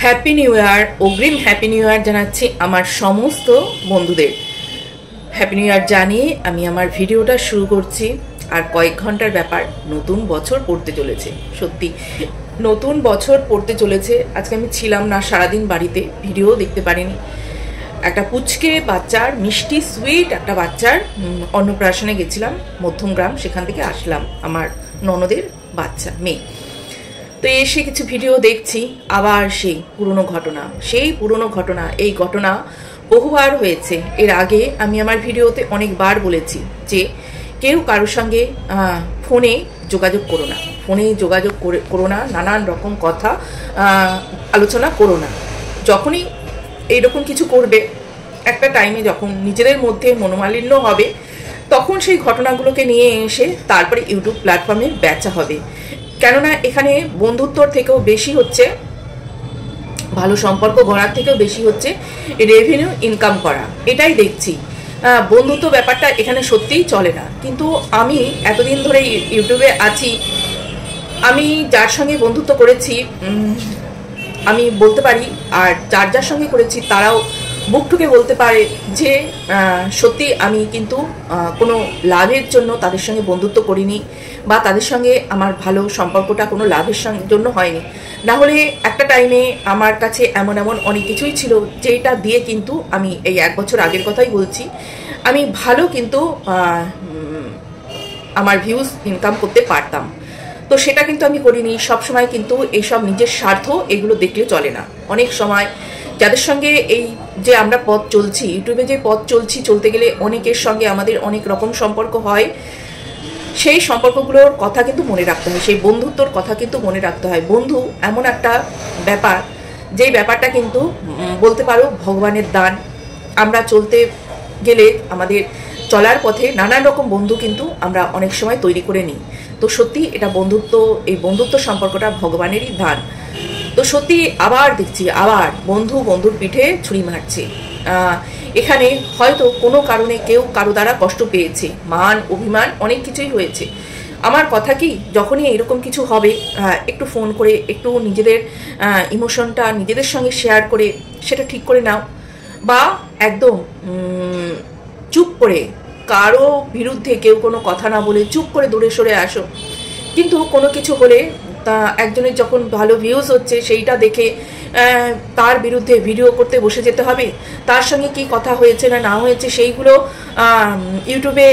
Happy new year, অগ্রিম happy new year জানাচ্ছি আমার সমস্ত বন্ধুদের। হ্যাপি নিউ ইয়ার জানিয়ে আমি আমার ভিডিওটা শুরু করছি। আর কয়েক ঘন্টার ব্যাপার, নতুন বছর পড়তে চলেছে। সত্যি নতুন বছর পড়তে চলেছে। আজকে আমি ছিলাম না সারাদিন বাড়িতে, ভিডিও দেখতে পারিনি। একটা পুচকে বাচ্চার, মিষ্টি সুইট একটা বাচ্চার অন্নপ্রাশনে গেছিলাম মধ্যমগ্রাম, সেখান থেকে আসলাম। আমার ননদের বাচ্চা মেয়ে। তো এসে কিছু ভিডিও দেখছি, আবার সেই পুরনো ঘটনা। এই ঘটনা বহুবার হয়েছে। এর আগে আমি আমার ভিডিওতে অনেকবার বলেছি যে কেউ কারোর সঙ্গে ফোনে যোগাযোগ করো না, নানান রকম কথা আলোচনা করো না। যখনই এইরকম কিছু করবে, একটা টাইমে যখন নিজেদের মধ্যে মনোমালিন্য হবে, তখন সেই ঘটনাগুলোকে নিয়ে এসে তারপরে ইউটিউব প্ল্যাটফর্মে বেচা হবে। কেননা এখানে বন্ধুত্বর থেকেও বেশি হচ্ছে, ভালো সম্পর্ক গড়ার থেকেও বেশি হচ্ছে রেভিনিউ ইনকাম করা। এটাই দেখছি। বন্ধুত্ব ব্যাপারটা এখানে সত্যিই চলে না। কিন্তু আমি এতদিন ধরে ইউটিউবে আছি, আমি যার সঙ্গে বন্ধুত্ব করেছি আমি বলতে পারি, আর যার সঙ্গে করেছি তারাও বুক ঠুকে বলতে পারে যে সত্যি আমি কিন্তু কোনো লাভের জন্য তাদের সঙ্গে বন্ধুত্ব করিনি, বা তাদের সঙ্গে আমার ভালো সম্পর্কটা কোনো লাভের জন্য হয়নি। না হলে একটা টাইমে আমার কাছে এমন অনেক কিছুই ছিল যেটা দিয়ে কিন্তু আমি এই 1 বছর আগের কথাই বলছি, আমি ভালো কিন্তু আমার ভিউজ ইনকাম করতে পারতাম। তো সেটা কিন্তু আমি করিনি। সবসময় কিন্তু এইসব নিজের স্বার্থ, এগুলো দেখলে চলে না। অনেক সময় যাদের সঙ্গে এই যে আমরা পথ চলছি, ইউটিউবে যে পথ চলতে গেলে অনেকের সঙ্গে আমাদের অনেক রকম সম্পর্ক হয়। সেই সম্পর্কগুলোর কথা কিন্তু মনে রাখতে হয়, সেই বন্ধুত্বর কথা কিন্তু মনে রাখতে হয়। বন্ধু এমন একটা ব্যাপার, যেই ব্যাপারটা কিন্তু বলতে পারো ভগবানের দান। আমরা চলতে গেলে আমাদের চলার পথে নানান রকম বন্ধু কিন্তু আমরা অনেক সময় তৈরি করে নিই। তো সত্যি এটা এই বন্ধুত্ব সম্পর্কটা ভগবানেরই দান। তো সত্যি আবার দেখছি, আবার বন্ধুর পিঠে ছুরি মারছে। এখানে হয়তো কোনো কারণে কেউ কারো দ্বারা কষ্ট পেয়েছে, মান অভিমান অনেক কিছুই হয়েছে। আমার কথা কি, যখনই এরকম কিছু হবে, একটু ফোন করে একটু নিজেদের ইমোশনটা নিজেদের সঙ্গে শেয়ার করে সেটা ঠিক করে নাও, বা একদম চুপ করে কারো বিরুদ্ধে কেউ কোনো কথা না বলে চুপ করে দূরে সরে আসো। কিন্তু কোনো কিছু হলে তা একজনের যখন ভালো ভিউজ হচ্ছে, সেইটা দেখে তার বিরুদ্ধে ভিডিও করতে বসে যেতে হবে। তার সঙ্গে কি কথা হয়েছে না হয়েছে সেইগুলো ইউটিউবে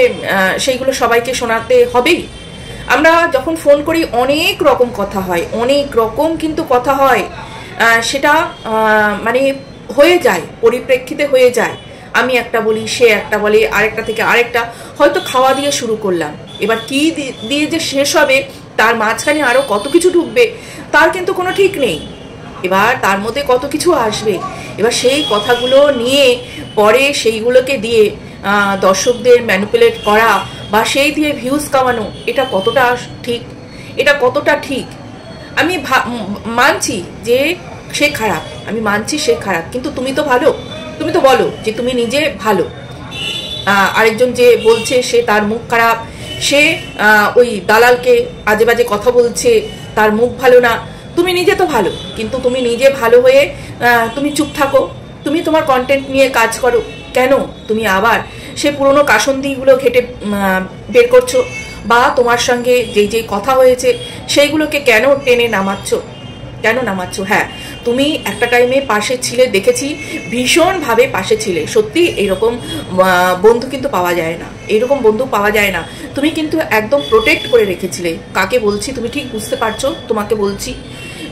সেইগুলো সবাইকে শোনাতে হবেই। আমরা যখন ফোন করি অনেক রকম কথা হয়, অনেক রকম কিন্তু কথা হয়। সেটা মানে হয়ে যায়, পরিপ্রেক্ষিতে হয়ে যায়। আমি একটা বলি, সে একটা বলে, আরেকটা থেকে আরেকটা। হয়তো খাওয়া দিয়ে শুরু করলাম, এবার কি দিয়ে যে শেষ হবে, তার মাঝখানে আরো কত কিছু ঢুকবে তার কিন্তু কোনো ঠিক নেই। এবার তার মধ্যে কত কিছু আসবে, এবার সেই কথাগুলো নিয়ে পরে সেইগুলোকে দিয়ে দর্শকদের ম্যানিপুলেট করা বা সেই দিয়ে ভিউজ কামানো, এটা কতটা ঠিক? আমি মানছি যে সে খারাপ, কিন্তু তুমি তো ভালো। তুমি তো বলো যে তুমি নিজে ভালো। আরেকজন যে বলছে সে তার মুখ খারাপ, সে ওই দালালকে আজে বাজে কথা বলছে, তার মুখ ভালো না। তুমি নিজে তো ভালো, কিন্তু তুমি নিজে ভালো হয়ে তুমি চুপ থাকো, তুমি তোমার কন্টেন্ট নিয়ে কাজ করো। কেন তুমি আবার সে পুরনো কাসন্দিগুলো ঘেটে বের করছো, বা তোমার সঙ্গে যেই কথা হয়েছে সেইগুলোকে কেন টেনে নামাচ্ছ? হ্যাঁ, তুমি একটা টাইমে পাশে ছিলে, দেখেছি ভীষণভাবে পাশে ছিলে। সত্যি এরকম বন্ধু কিন্তু পাওয়া যায় না। তুমি কিন্তু একদম প্রোটেক্ট করে রেখেছিলে। কাকে বলছি তুমি ঠিক বুঝতে পারছো? তোমাকে বলছি,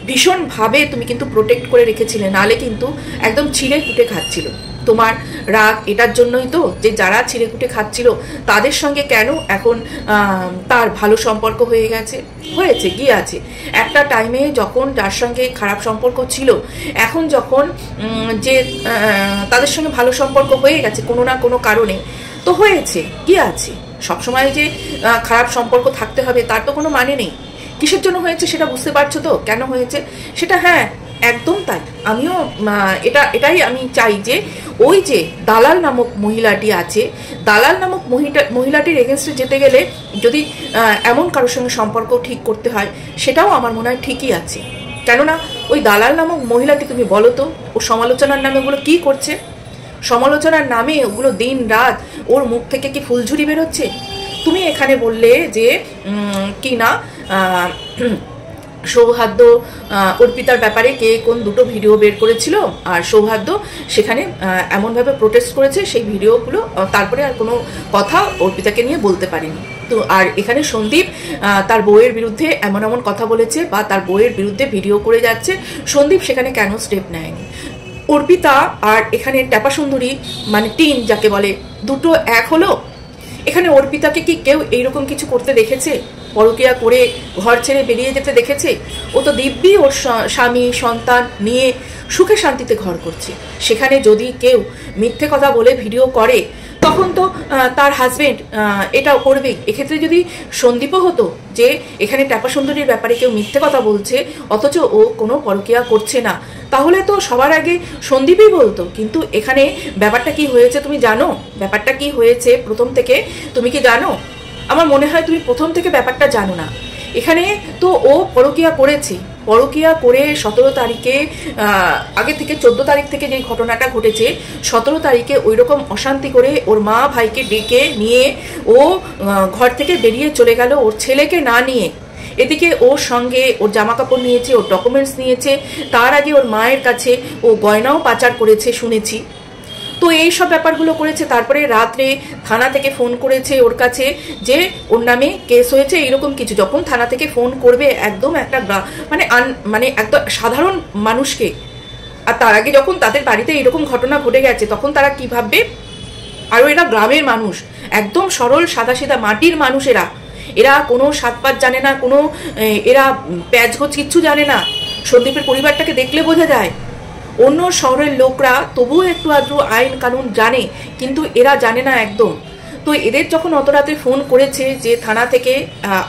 ভীষণভাবে তুমি কিন্তু প্রোটেক্ট করে রেখেছিলে, নালে কিন্তু একদম ছিঁড়ে কুটে খাচ্ছিল। তোমার রাগ এটার জন্যই তো, যে যারা ছিঁড়ে কুটে খাচ্ছিল তাদের সঙ্গে কেন এখন তার ভালো সম্পর্ক হয়েছে গিয়েছে। একটা টাইমে যখন যার সঙ্গে খারাপ সম্পর্ক ছিল, এখন যখন যে তাদের সঙ্গে ভালো সম্পর্ক হয়ে গেছে কোনো না কোনো কারণে, তো হয়েছে গিয়েছে। সবসময় যে খারাপ সম্পর্ক থাকতে হবে তার তো কোনো মানে নেই। কিসের জন্য হয়েছে সেটা বুঝতে পারছো তো, কেন হয়েছে সেটা? হ্যাঁ, একদম তাই। আমিও এটাই আমি চাই যে ওই যে দালাল নামক মহিলাটি আছে, দালাল নামক মহিলাটির এগেনস্টে যেতে গেলে যদি এমন কারোর সঙ্গে সম্পর্ক ঠিক করতে হয়, সেটাও আমার মনে হয় ঠিকই আছে। কেননা ওই দালাল নামক মহিলাকে তুমি বলো তো, ও সমালোচনার নামে ওগুলো কি করছে? সমালোচনার নামে ওগুলো দিন রাত ওর মুখ থেকে কি ফুলঝুরি বেরোচ্ছে? তুমি এখানে বললে যে কি না সৌহার্দ্য অর্পিতার ব্যাপারে কে কোন দুটো ভিডিও বের করেছিল, আর সৌহার্দ্য সেখানে এমনভাবে প্রোটেস্ট করেছে সেই ভিডিওগুলো, তারপরে আর কোনো কথা অর্পিতাকে নিয়ে বলতে পারেনি। তো আর এখানে সন্দীপ তার বউয়ের বিরুদ্ধে এমন এমন কথা বলেছে বা তার বউয়ের বিরুদ্ধে ভিডিও করে যাচ্ছে, সন্দীপ সেখানে কেন স্টেপ নেয়নি? অর্পিতা আর এখানে ট্যাপা সুন্দরী মানে টিন যাকে বলে, দুটো এক হলো। এখানে অর্পিতাকে কি কেউ এইরকম কিছু করতে দেখেছে? পরকীয়া করে ঘর ছেড়ে বেরিয়ে যেতে দেখেছে? ও তো দিব্যি ওর স্বামী সন্তান নিয়ে সুখে শান্তিতে ঘর করছে। সেখানে যদি কেউ মিথ্যে কথা বলে ভিডিও করে তখন তো তার হাজবেন্ড এটাও করবেই। এক্ষেত্রে যদি সন্দীপও হতো যে এখানে ট্যাপা সুন্দরীর ব্যাপারে কেউ মিথ্যে কথা বলছে অথচ ও কোনো পরকীয়া করছে না, তাহলে তো সবার আগে সন্দীপই বলতো। কিন্তু এখানে ব্যাপারটা কি হয়েছে তুমি জানো? ব্যাপারটা কি হয়েছে প্রথম থেকে তুমি কি জানো? আমার মনে হয় তুমি প্রথম থেকে ব্যাপারটা জানো না। এখানে তো ও পরকীয়া করেছে, পরকীয়া করে 17 তারিখে আগে থেকে 14 তারিখ থেকে যে ঘটনাটা ঘটেছে, 17 তারিখে ওই রকম অশান্তি করে ওর মা ভাইকে ডেকে নিয়ে ও ঘর থেকে বেরিয়ে চলে গেল ওর ছেলেকে না নিয়ে। এদিকে ওর সঙ্গে ওর জামা কাপড় নিয়েছে, ওর ডকুমেন্টস নিয়েছে, তার আগে ওর মায়ের কাছে ও গয়নাও পাচার করেছে শুনেছি। তো এই সব ব্যাপারগুলো করেছে। তারপরে রাত্রে থানা থেকে ফোন করেছে ওর কাছে যে ওর নামে কেস হয়েছে এরকম কিছু। যখন থানা থেকে ফোন করবে একদম একটা মানে একদম সাধারণ মানুষকে, আর তার আগে যখন তাদের বাড়িতে এরকম ঘটনা ঘটে গেছে তখন তারা কি ভাববে? আরও এরা গ্রামের মানুষ, একদম সরল সাদাসিধা মাটির মানুষ, এরা কোনো সাতপাত জানে না, কোনো এরা প্যাচগোছ কিচ্ছু জানে না। সন্দীপের পরিবারটাকে দেখলে বোঝা যায়। অন্য শহরের লোকরা তবুও একটু আধটু আইন কানুন জানে, কিন্তু এরা জানে না একদম। তো এদের যখন অত রাতে ফোন করেছে যে থানা থেকে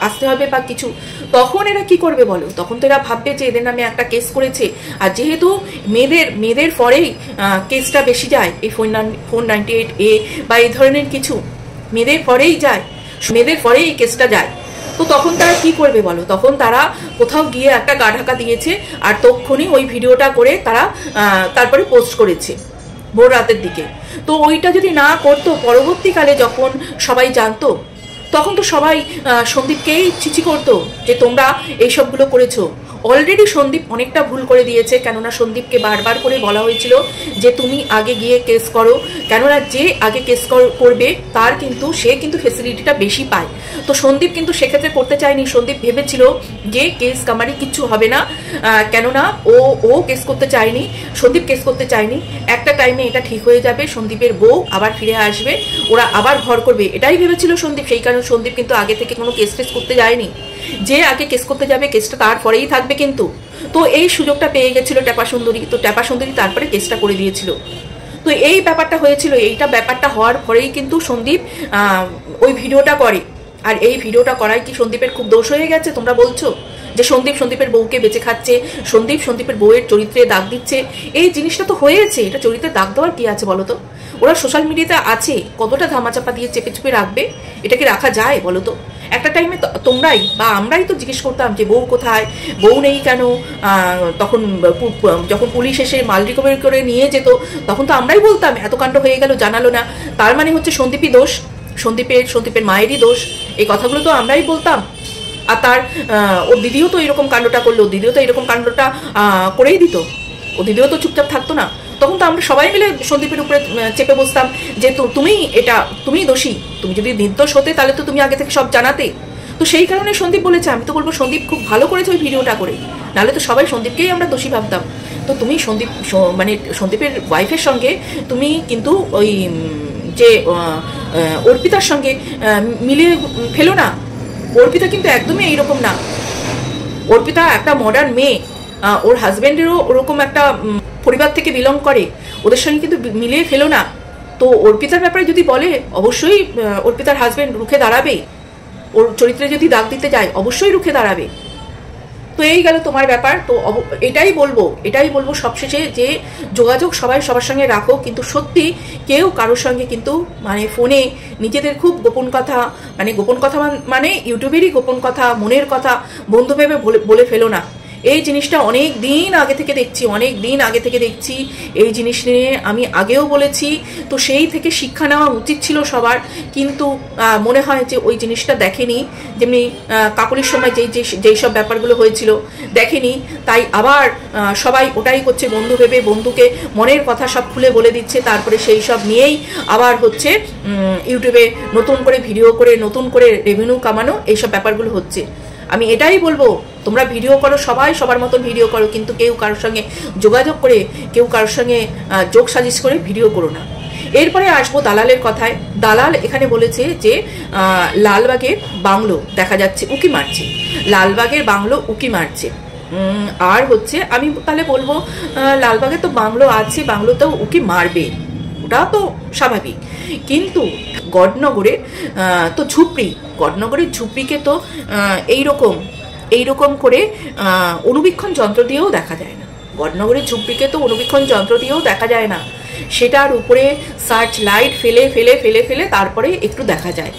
আসতে হবে বা কিছু, তখন এরা কি করবে বলো? তখন তো এরা ভাববে যে এদের নামে একটা কেস করেছে। আর যেহেতু মেয়েদের পরেই কেসটা বেশি যায়, এই 498A বা এই ধরনের কিছু মেয়েদের পরেই যায়, মেয়েদের পরেই এই কেসটা যায়। তো তখন তারা কি করবে বলো? তখন তারা কোথাও গিয়ে একটা গা ঢাকা দিয়েছে আর তখনই ওই ভিডিওটা করে তারা তারপরে পোস্ট করেছে ভোর রাতের দিকে। তো ওইটা যদি না করতো, পরবর্তীকালে যখন সবাই জানতো তখন তো সবাই সন্দীপকেই চিচি করতো যে তোমরা এইসবগুলো করেছো। অলরেডি সন্দীপ অনেকটা ভুল করে দিয়েছে, কেননা সন্দীপকে বারবার করে বলা হয়েছিল যে তুমি আগে গিয়ে কেস করো, কেননা যে আগে কেস করবে তার কিন্তু সে কিন্তু ফেসিলিটিটা বেশি পায়। তো সন্দীপ কিন্তু সেক্ষেত্রে করতে চায়নি। সন্দীপ ভেবেছিল যে কেস কামারি কিচ্ছু হবে না, কেননা ও কেস করতে চায়নি, সন্দীপ কেস করতে চায়নি। একটা টাইমে এটা ঠিক হয়ে যাবে, সন্দীপের বউ আবার ফিরে আসবে, ওরা আবার ঘর করবে, এটাই ভেবেছিল সন্দীপ। সেই কারণে সন্দীপ কিন্তু আগে থেকে কোনো কেস টেস করতে যায়নি। যে আগে কেস করতে যাবে কেসটা তারপরেই থাকবে কিন্তু। তো এই সুযোগটা পেয়ে গেছিল ট্যাপা সুন্দরী, তো ট্যাপা সুন্দরী তারপরে কেসটা করে দিয়েছিল। তো এই ব্যাপারটা হয়েছিল, ব্যাপারটা হওয়ার পরেই কিন্তু সন্দীপ ওই ভিডিওটা করে। আর এই ভিডিওটা করায় কি সন্দীপের খুব দোষ হয়ে গেছে তোমরা বলছো? যে সন্দীপের বউকে বেঁচে খাচ্ছে, সন্দীপের বউয়ের চরিত্রে দাগ দিচ্ছে, এই জিনিসটা তো হয়েছে। এটা চরিত্রে দাগ দেওয়ার কি আছে বলো তো? ওরা সোশ্যাল মিডিয়াতে আছে, কতটা ধামাচাপা দিয়ে চেপে চেপে রাখবে? এটাকে রাখা যায় বলো তো? একটা টাইমে তোমরাই বা আমরাই তো জিজ্ঞেস করতাম যে বউ কোথায়, বউ নেই কেন। তখন যখন পুলিশ এসে মাল রিকভারি করে নিয়ে যেত তখন তো আমরাই বলতাম এত কাণ্ড হয়ে গেল জানালো না, তার মানে হচ্ছে সন্দীপই দোষ, সন্দীপের মায়েরই দোষ। এই কথাগুলো তো আমরাই বলতাম। আর তার ওর দিদিও তো এরকম কাণ্ডটা করলো, দিদিও তো এরকম কাণ্ডটা করেই দিত, ও দিদিও তো চুপচাপ থাকতো না। তখন তো আমরা সবাই মিলে সন্দীপের উপরে চেপে বসতাম যে তুমিই দোষী, তুমি যদি নির্দোষ হতে তাহলে তো তুমি আগে থেকে সব জানাতে। তো সেই কারণে সন্দীপ বলেছে। আমি তো বলবো সন্দীপ খুব ভালো করেছে ওই ভিডিওটা করে, নাহলে তো সবাই সন্দীপকেই আমরা দোষী ভাবতাম। তো তুমি সন্দীপের ওয়াইফের সঙ্গে তুমি কিন্তু ওই যে অর্পিতার সঙ্গে মিলিয়ে ফেলো না। অর্পিতা কিন্তু একদমই এইরকম না। অর্পিতা একটা মডার্ন মেয়ে, ওর হাজব্যান্ডেরও ওরকম একটা পরিবার থেকে বিলং করে, ওদের সঙ্গে কিন্তু মিলিয়ে ফেলো না। তো অর্পিতার ব্যাপারে যদি বলে অবশ্যই অর্পিতার হাজব্যান্ড রুখে দাঁড়াবে, ওর চরিত্রে যদি দাগ দিতে যায় অবশ্যই রুখে দাঁড়াবে। তো এই গেল তোমার ব্যাপার। তো এটাই বলবো সবশেষে যে যোগাযোগ সবাই সবার সঙ্গে রাখো, কিন্তু সত্যি কেউ কারোর সঙ্গে কিন্তু মানে ফোনে নিজেদের খুব গোপন কথা মানে ইউটিউবেরই গোপন কথা, মনের কথা বন্ধু ভেবে বলে ফেলো না। এই জিনিসটা অনেক দিন আগে থেকে দেখছি, এই জিনিস নিয়ে আমি আগেও বলেছি। তো সেই থেকে শিক্ষা নেওয়া উচিত ছিল সবার, কিন্তু মনে হয় যে ওই জিনিসটা দেখেনি। যেমনি কাকলির সময় যেই সব ব্যাপারগুলো হয়েছিল দেখেনি, তাই আবার সবাই ওটাই করছে, বন্ধু ভেবে বন্ধুকে মনের কথা সব খুলে বলে দিচ্ছে। তারপরে সেই সব নিয়েই আবার হচ্ছে ইউটিউবে নতুন করে ভিডিও করে নতুন করে রেভিনিউ কামানো, এইসব ব্যাপারগুলো হচ্ছে। আমি এটাই বলবো, তোমরা ভিডিও করো, সবাই সবার মতন ভিডিও করো, কিন্তু কেউ কারোর সঙ্গে যোগাযোগ করে, কেউ কারোর সঙ্গে যোগ সাজিশ করে ভিডিও করো না। এরপরে আসবো দালালের কথায়। দালাল এখানে বলেছে যে লালবাগের বাংলো দেখা যাচ্ছে উকি মারছে, লালবাগের বাংলো উকি মারছে। আর হচ্ছে আমি তাহলে বলবো লালবাগে তো বাংলো আছে, বাংলোতেও উকি মারবে, ওটা তো স্বাভাবিক। কিন্তু গডনগরে তো ঝুপড়ি, গডনগরের ঝুপড়িকে তো এইরকম করে অনুবীক্ষণ যন্ত্র দিয়েও দেখা যায় না। গডনগরের ঝুপড়িকে তো অনুবীক্ষণ যন্ত্র দিয়েও দেখা যায় না, সেটার উপরে সার্চ লাইট ফেলে ফেলে ফেলে ফেলে তারপরে একটু দেখা যায়।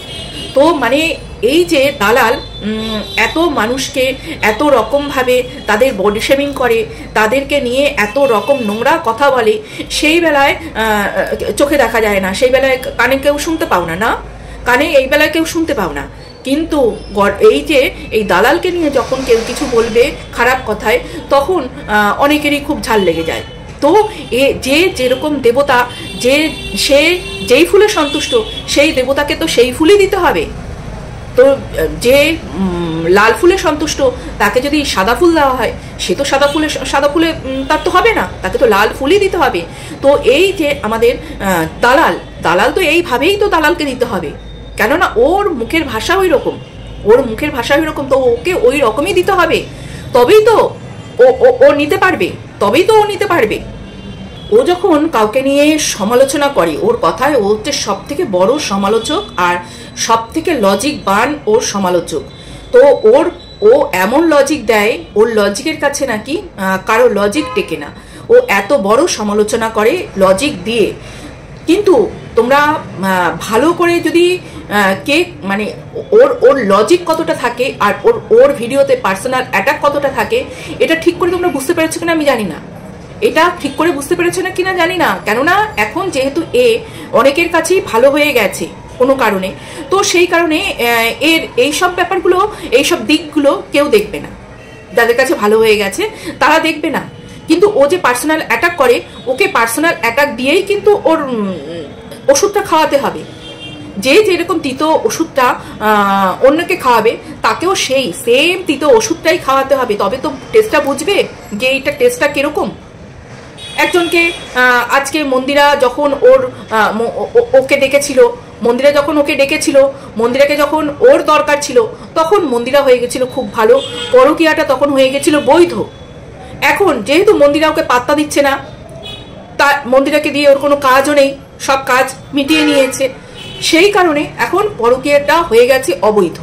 তো মানে এই যে দালাল এত মানুষকে এত রকমভাবে তাদের বডি শেমিং করে, তাদেরকে নিয়ে এত রকম নোংরা কথা বলে, সেই বেলায় চোখে দেখা যায় না, সেই বেলায় কানে কেউ শুনতে পাও না, কানে এই বেলায় কেউ শুনতে পাও না। কিন্তু এই যে এই দালালকে নিয়ে যখন কেউ কিছু বলবে খারাপ কথায়, তখন অনেকেরই খুব ঝাল লেগে যায়। তো যে যেরকম দেবতা, সে যেই ফুলে সন্তুষ্ট, সেই দেবতাকে তো সেই ফুলই দিতে হবে। তো যে লাল ফুলে সন্তুষ্ট, তাকে যদি সাদা ফুল দেওয়া হয়, সে তো সাদা ফুলে তার তো হবে না, তাকে তো লাল ফুলই দিতে হবে। তো এই যে আমাদের দালাল তো এইভাবেই তো দালালকে দিতে হবে, কেননা ওর মুখের ভাষা ওই রকম, তো ওকে ওই রকমই দিতে হবে, তবেই তো ও নিতে পারবে। ও যখন কাউকে নিয়ে সমালোচনা করে, ওর কথায় ও হচ্ছে সব থেকে বড় সমালোচক আর সব থেকে লজিকবান ওর সমালোচক। তো ও এমন লজিক দেয়, ওর লজিকের কাছে নাকি কারো লজিক টেকে না। ও এত বড় সমালোচনা করে লজিক দিয়ে। কিন্তু তোমরা ভালো করে যদি মানে ওর লজিক কতটা থাকে আর ওর ভিডিওতে পার্সোনাল অ্যাটাক কতটা থাকে, এটা ঠিক করে তোমরা বুঝতে পেরেছো কিনা আমি জানি না। কেননা এখন যেহেতু অনেকের কাছেই ভালো হয়ে গেছে কোনো কারণে, তো সেই কারণে এর এইসব ব্যাপারগুলো, এইসব দিকগুলো কেউ দেখবে না। যাদের কাছে ভালো হয়ে গেছে তারা দেখবে না। কিন্তু ও যে পার্সোনাল অ্যাটাক করে, ওকে পার্সোনাল অ্যাটাক দিয়েই কিন্তু ওর ওষুধটা খাওয়াতে হবে। যে যেরকম তিতো ওষুধটা অন্যকে খাওয়াবে, তাকেও সেই সেম তিতো ওষুধটাই খাওয়াতে হবে, তবে তো টেস্টটা বুঝবে যে এইটা টেস্টটা কিরকম। একজনকে আজকে মন্দিরা যখন ওকে ডেকেছিল, মন্দিরাকে যখন ওর দরকার ছিল, তখন মন্দিরা হয়ে গেছিল খুব ভালো, পরকীয়াটা তখন হয়ে গেছিল বৈধ। এখন যেহেতু মন্দিরা ওকে পাত্তা দিচ্ছে না, তা মন্দিরাকে দিয়ে ওর কোনো কাজও নেই, সব কাজ মিটিয়ে নিয়েছে, সেই কারণে এখন পরকীয়াটা হয়ে গেছে অবৈধ।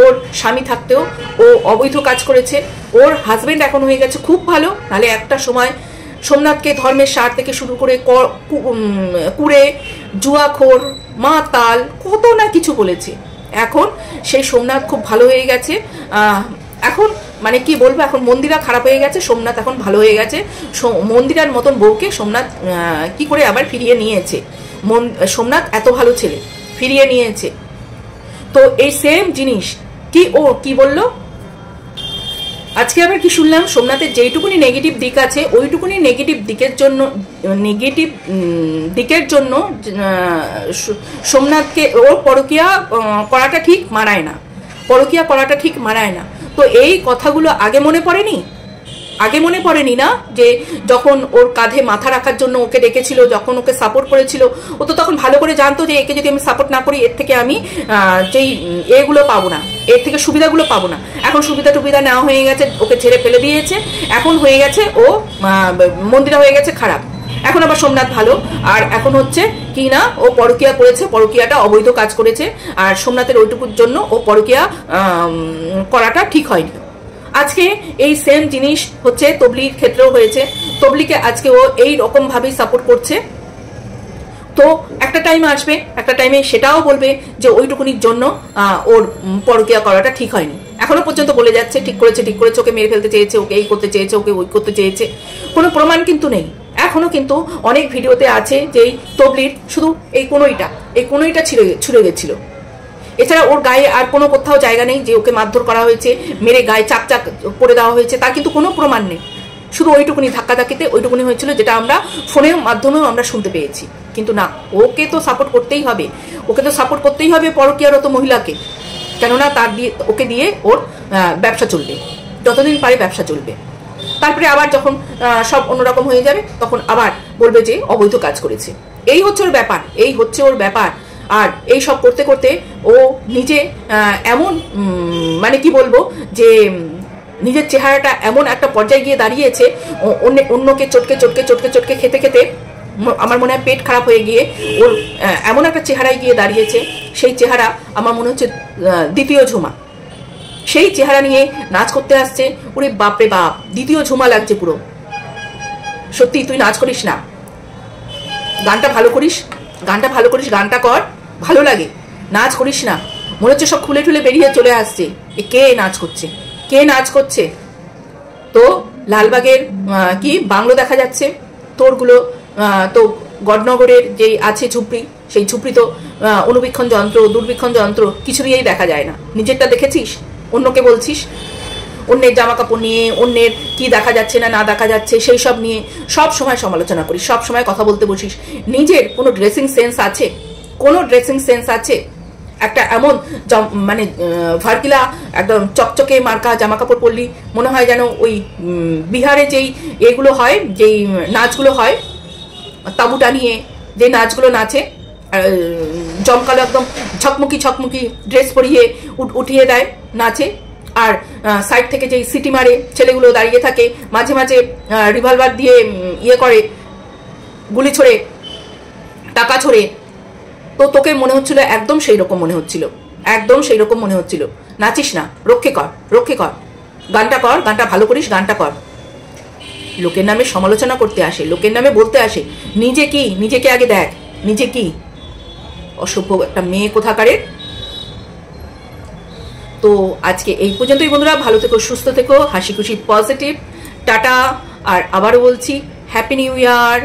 ওর স্বামী থাকতেও ও অবৈধ কাজ করেছে। ওর হাজবেন্ড এখন হয়ে গেছে খুব ভালো, নাহলে একটা সময় সোমনাথকে ধর্মের সার থেকে শুরু করে কুড়ে, জুয়াখোর, মাতাল, কত না কিছু বলেছে। এখন সেই সোমনাথ খুব ভালো হয়ে গেছে। এখন মানে কি বলবো, এখন মন্দিরা খারাপ হয়ে গেছে, সোমনাথ এখন ভালো হয়ে গেছে। মন্দিরার মতন বউকে সোমনাথ কি করে আবার ফিরিয়ে নিয়েছে। সোমনাথ এত ভালো ছেলে, ফিরিয়ে নিয়েছে। তো এই সেম জিনিস কি বললো আজকে আবার কি শুনলাম, সোমনাথের যেইটুকুনি নেগেটিভ দিক আছে, ওইটুকুনি নেগেটিভ দিকের জন্য সোমনাথকে ওর পরকীয়া করাটা ঠিক মানায় না। তো এই কথাগুলো আগে মনে পড়েনি না, যে যখন ওর কাঁধে মাথা রাখার জন্য ওকে ডেকেছিল, যখন ওকে সাপোর্ট করেছিল, ও তো তখন ভালো করে জানতো যে একে যদি আমি সাপোর্ট না করি, এর থেকে আমি যেই এগুলো পাবো না, এর থেকে সুবিধাগুলো পাবো না। এখন সুবিধা নেওয়া হয়ে গেছে, ওকে ছেড়ে ফেলে দিয়েছে, এখন হয়ে গেছে ও মন্দিরা হয়ে গেছে খারাপ। এখন আবার সোমনাথ ভালো, আর এখন হচ্ছে কি না, ও পরকীয়া করেছে, পরকীয়াটা অবৈধ কাজ করেছে, আর সোমনাথের ওইটুকুর জন্য ও পরকীয়া করাটা ঠিক হয়নি। আজকে এই সেম জিনিস হচ্ছে তবলির ক্ষেত্রেও হয়েছে। তবলিকে আজকে ও এই রকম ভাবেই সাপোর্ট করছে। তো একটা টাইম আসবে, একটা টাইমে সেটাও বলবে যে ওইটুকুনির জন্য ওর পরকীয়া করাটা ঠিক হয়নি। এখনো পর্যন্ত বলে যাচ্ছে ঠিক করেছে, ওকে মেরে ফেলতে চেয়েছে, ওকে এই করতে চেয়েছে, ওকে ওই করতে চেয়েছে। কোনো প্রমাণ কিন্তু নেই। এখনো কিন্তু অনেক ভিডিওতে আছে যে এই তবলির শুধু এই কোনোইটা ছুঁড়ে গেছিল। এছাড়া ওর গায়ে আর কোনো কোথাও জায়গা নেই যে ওকে মারধর করা হয়েছে, মেরে গায়ে চাক করে দেওয়া হয়েছে, তার কিন্তু কোনো প্রমাণ নেই। শুধু ওইটুকুনি ধাক্কাধাক্কিতে ওইটুকুনি হয়েছিল, যেটা আমরা ফোনের মাধ্যমেও আমরা শুনতে পেয়েছি। কিন্তু না, ওকে তো সাপোর্ট করতেই হবে, পরকীয়ারত মহিলাকে। কেননা ওকে দিয়ে ওর ব্যবসা চলবে, যতদিন পারে ব্যবসা চলবে। তারপরে আবার যখন সব অন্যরকম হয়ে যাবে, তখন আবার বলবে যে অবৈধ কাজ করেছে। এই হচ্ছে ওর ব্যাপার। আর এই সব করতে করতে ও নিজে এমন মানে কি বলবো, যে নিজের চেহারাটা এমন একটা পর্যায়ে গিয়ে দাঁড়িয়েছে, অন্যকে চটকে খেতে আমার মনে হয় পেট খারাপ হয়ে গিয়ে ওর এমন একটা চেহারায় গিয়ে দাঁড়িয়েছে। সেই চেহারা আমার মনে হচ্ছে দ্বিতীয় ঝুমা। সেই চেহারা নিয়ে নাচ করতে আসছে। ওরে বাপরে বাপ, দ্বিতীয় ঝুমা লাগছে পুরো। সত্যি তুই নাচ করিস না, গানটা ভালো করিস, গানটা কর, ভালো লাগে। নাচ করিস না, মনে হচ্ছে সব খুলে ঠুলে বেরিয়ে চলে আসছে। কে নাচ করছে? তো লালবাগের কি বাংলো দেখা যাচ্ছে, তোরগুলো তো গডনগরের যে আছে ঝুপড়ি, সেই ঝুপড়ি তো অনুবীক্ষণ যন্ত্র, দূরবীক্ষণ যন্ত্র কিছু দিয়েই দেখা যায় না। নিজেরটা দেখেছিস, অন্যকে বলছিস। অন্যের জামা কাপড় নিয়ে, অন্যের কি দেখা যাচ্ছে না দেখা যাচ্ছে, সেই সব নিয়ে সব সময় সমালোচনা করিস, সব সময় কথা বলতে বসিস। নিজের কোনো ড্রেসিং সেন্স আছে? একটা এমন মানে ভারকিলা একদম চকচকে মার্কা জামা কাপড় পরলি, মনে হয় যেন ওই বিহারে যেই এগুলো হয়, যেই নাচগুলো হয়, তাঁবুটা নিয়ে যে নাচগুলো নাচে, জমকালো একদম ছকমুকি ড্রেস পরিয়ে উঠিয়ে দেয় নাচে। আর সাইড থেকে যেই সিটি মারে ছেলেগুলো দাঁড়িয়ে থাকে, মাঝে মাঝে রিভলভার দিয়ে ইয়ে করে, গুলি ছোড়ে, টাকা ছোড়ে। তো তোকে মনে হচ্ছিল একদম সেই রকম মনে হচ্ছিল। নাচিস না, রক্ষে কর, গানটা ভালো করিস, গানটা কর। লোকের নামে সমালোচনা করতে আসে, লোকের নামে বলতে আসে, নিজেকে আগে দেখ, নিজে কি অসভ্য একটা মেয়ে কোথাকারের। তো আজকে এই পর্যন্তই বন্ধুরা, ভালো থেকো, সুস্থ থেকো, হাসি খুশি পজিটিভ, টাটা। আর আবারও বলছি হ্যাপি নিউ ইয়ার।